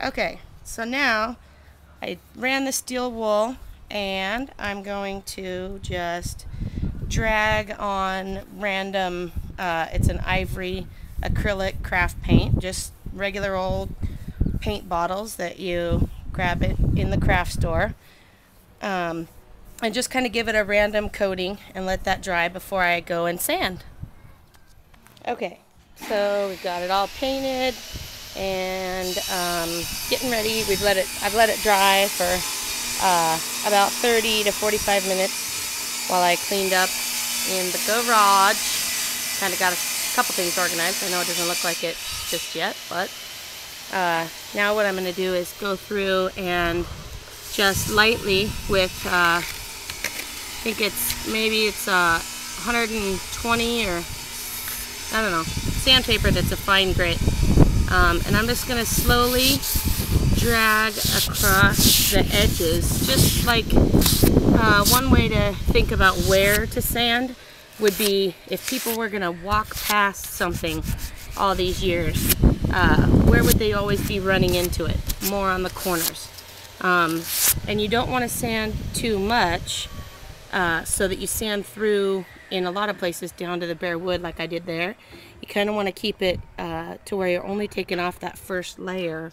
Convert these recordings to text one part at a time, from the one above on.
Okay, so now I ran the steel wool and I'm going to just drag on random, it's an ivory acrylic craft paint, just regular old paint bottles that you grab it in the craft store. And just kind of give it a random coating and let that dry before I go and sand. Okay, so we've got it all painted and getting ready. I've let it dry for about 30 to 45 minutes while I cleaned up in the garage. Kind of got a couple things organized. I know it doesn't look like it just yet, but now what I'm going to do is go through and just lightly with, I think it's 120 or I don't know, sandpaper that's a fine grit. And I'm just going to slowly drag across the edges. Just like one way to think about where to sand would be if people were going to walk past something all these years, where would they always be running into it? More on the corners. And you don't want to sand too much so that you sand through in a lot of places down to the bare wood like I did there. You kind of want to keep it to where you're only taking off that first layer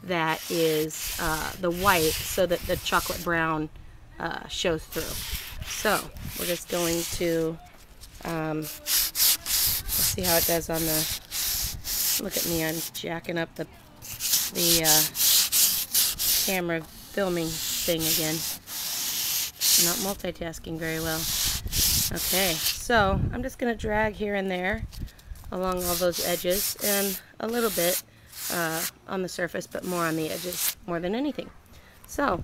that is the white so that the chocolate brown shows through. So we're just going to, let's see how it does on the, look at me, I'm jacking up the camera filming thing again. I'm not multitasking very well. Okay, so I'm just going to drag here and there along all those edges and a little bit on the surface, but more on the edges more than anything. So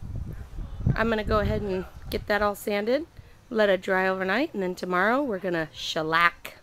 I'm going to go ahead and get that all sanded, let it dry overnight, and then tomorrow we're going to shellac.